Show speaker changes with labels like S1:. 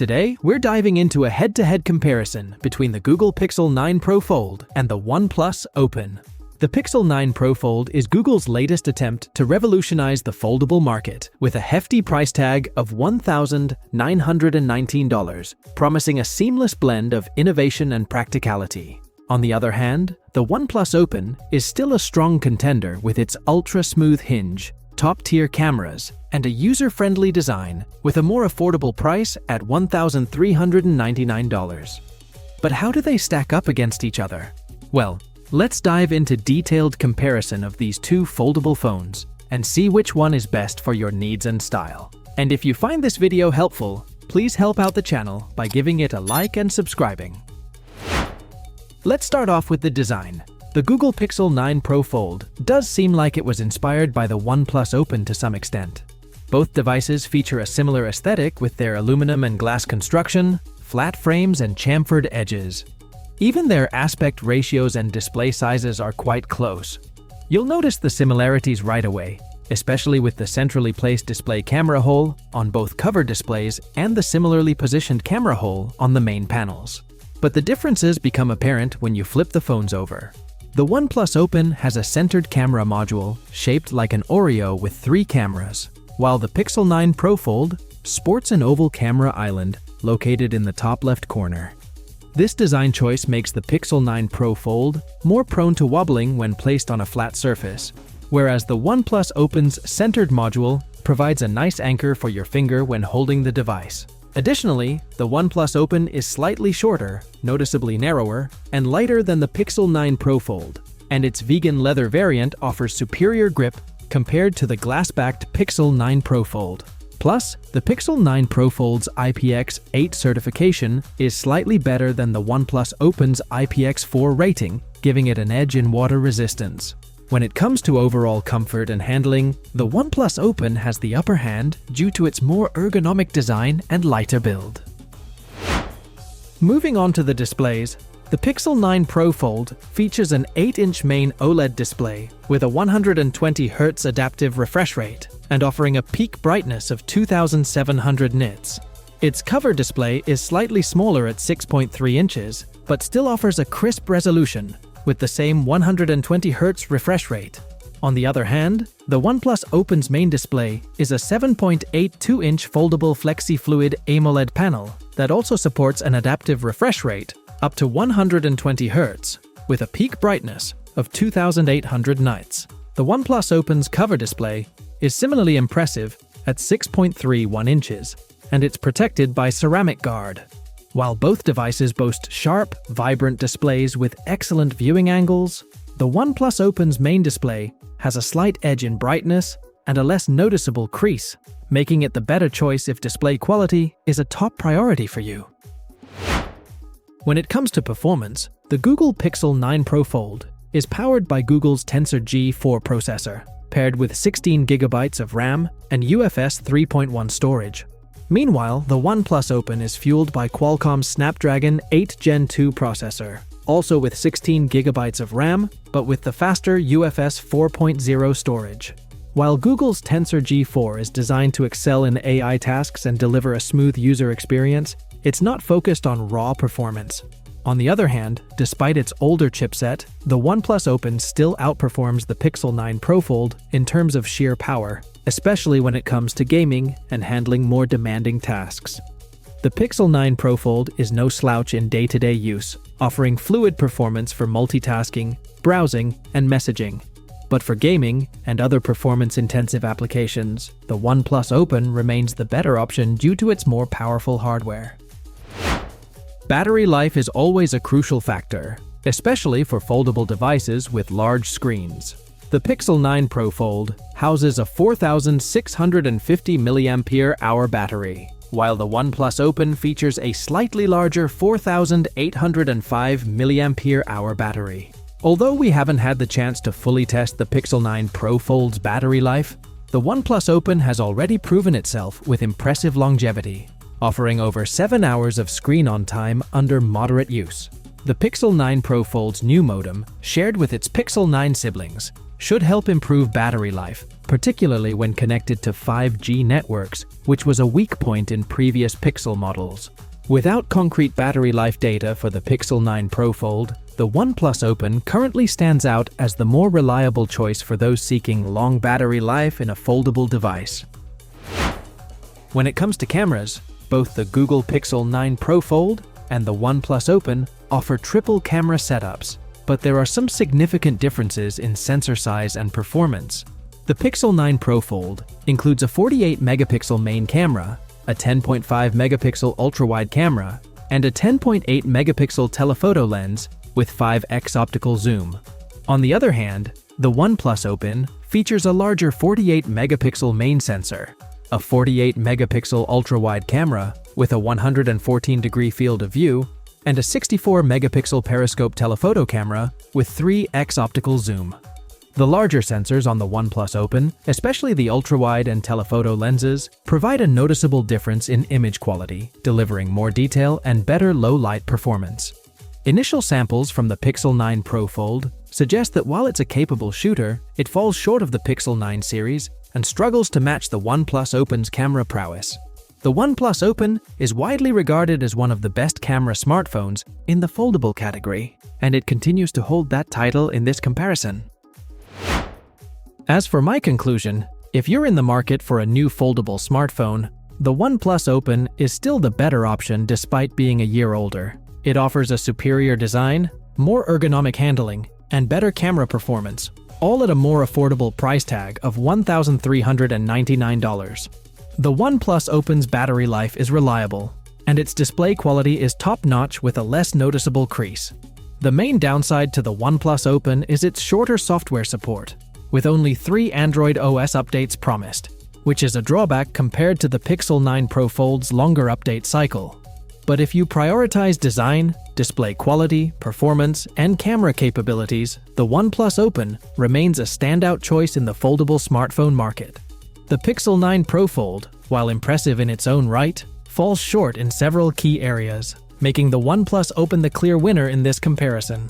S1: Today, we're diving into a head-to-head comparison between the Google Pixel 9 Pro Fold and the OnePlus Open. The Pixel 9 Pro Fold is Google's latest attempt to revolutionize the foldable market with a hefty price tag of $1,919, promising a seamless blend of innovation and practicality. On the other hand, the OnePlus Open is still a strong contender with its ultra-smooth hinge, top-tier cameras, and a user-friendly design with a more affordable price at $1,399. But how do they stack up against each other? Well, let's dive into detailed comparison of these two foldable phones and see which one is best for your needs and style. And if you find this video helpful, please help out the channel by giving it a like and subscribing. Let's start off with the design. The Google Pixel 9 Pro Fold does seem like it was inspired by the OnePlus Open to some extent. Both devices feature a similar aesthetic with their aluminum and glass construction, flat frames and chamfered edges. Even their aspect ratios and display sizes are quite close. You'll notice the similarities right away, especially with the centrally placed display camera hole on both cover displays and the similarly positioned camera hole on the main panels. But the differences become apparent when you flip the phones over. The OnePlus Open has a centered camera module shaped like an Oreo with 3 cameras, while the Pixel 9 Pro Fold sports an oval camera island located in the top left corner. This design choice makes the Pixel 9 Pro Fold more prone to wobbling when placed on a flat surface, whereas the OnePlus Open's centered module provides a nice anchor for your finger when holding the device. Additionally, the OnePlus Open is slightly shorter, noticeably narrower, and lighter than the Pixel 9 Pro Fold, and its vegan leather variant offers superior grip compared to the glass-backed Pixel 9 Pro Fold. Plus, the Pixel 9 Pro Fold's IPX8 certification is slightly better than the OnePlus Open's IPX4 rating, giving it an edge in water resistance. When it comes to overall comfort and handling, the OnePlus Open has the upper hand due to its more ergonomic design and lighter build. Moving on to the displays, the Pixel 9 Pro Fold features an 8-inch main OLED display with a 120Hz adaptive refresh rate and offering a peak brightness of 2700 nits. Its cover display is slightly smaller at 6.3 inches, but still offers a crisp resolution with the same 120Hz refresh rate. On the other hand, the OnePlus Open's main display is a 7.82-inch foldable Flexi-Fluid AMOLED panel that also supports an adaptive refresh rate up to 120 Hz with a peak brightness of 2800 nits. The OnePlus Open's cover display is similarly impressive at 6.31 inches, and it's protected by ceramic guard. While both devices boast sharp, vibrant displays with excellent viewing angles, the OnePlus Open's main display has a slight edge in brightness and a less noticeable crease, making it the better choice if display quality is a top priority for you. When it comes to performance, the Google Pixel 9 Pro Fold is powered by Google's Tensor G4 processor, paired with 16 GB of RAM and UFS 3.1 storage. Meanwhile, the OnePlus Open is fueled by Qualcomm's Snapdragon 8 Gen 2 processor, also with 16 GB of RAM, but with the faster UFS 4.0 storage. While Google's Tensor G4 is designed to excel in AI tasks and deliver a smooth user experience, it's not focused on raw performance. On the other hand, despite its older chipset, the OnePlus Open still outperforms the Pixel 9 Pro Fold in terms of sheer power, especially when it comes to gaming and handling more demanding tasks. The Pixel 9 Pro Fold is no slouch in day-to-day use, offering fluid performance for multitasking, browsing, and messaging. But for gaming and other performance-intensive applications, the OnePlus Open remains the better option due to its more powerful hardware. Battery life is always a crucial factor, especially for foldable devices with large screens. The Pixel 9 Pro Fold houses a 4,650 mAh battery, while the OnePlus Open features a slightly larger 4,805 mAh battery. Although we haven't had the chance to fully test the Pixel 9 Pro Fold's battery life, the OnePlus Open has already proven itself with impressive longevity, offering over 7 hours of screen-on time under moderate use. The Pixel 9 Pro Fold's new modem, shared with its Pixel 9 siblings, should help improve battery life, particularly when connected to 5G networks, which was a weak point in previous Pixel models. Without concrete battery life data for the Pixel 9 Pro Fold, the OnePlus Open currently stands out as the more reliable choice for those seeking long battery life in a foldable device. When it comes to cameras, both the Google Pixel 9 Pro Fold and the OnePlus Open offer triple camera setups, but there are some significant differences in sensor size and performance. The Pixel 9 Pro Fold includes a 48-megapixel main camera, a 10.5-megapixel ultra-wide camera, and a 10.8-megapixel telephoto lens with 5x optical zoom. On the other hand, the OnePlus Open features a larger 48-megapixel main sensor, a 48-megapixel ultra-wide camera with a 114-degree field of view, and a 64-megapixel periscope telephoto camera with 3x optical zoom. The larger sensors on the OnePlus Open, especially the ultra-wide and telephoto lenses, provide a noticeable difference in image quality, delivering more detail and better low-light performance. Initial samples from the Pixel 9 Pro Fold suggest that while it's a capable shooter, it falls short of the Pixel 9 series and struggles to match the OnePlus Open's camera prowess. The OnePlus Open is widely regarded as one of the best camera smartphones in the foldable category, and it continues to hold that title in this comparison. As for my conclusion, if you're in the market for a new foldable smartphone, the OnePlus Open is still the better option despite being a year older. It offers a superior design, more ergonomic handling, and better camera performance, all at a more affordable price tag of $1,399. The OnePlus Open's battery life is reliable, and its display quality is top-notch with a less noticeable crease. The main downside to the OnePlus Open is its shorter software support, with only 3 Android OS updates promised, which is a drawback compared to the Pixel 9 Pro Fold's longer update cycle. But if you prioritize design, display quality, performance, and camera capabilities, the OnePlus Open remains a standout choice in the foldable smartphone market. The Pixel 9 Pro Fold, while impressive in its own right, falls short in several key areas, making the OnePlus Open the clear winner in this comparison.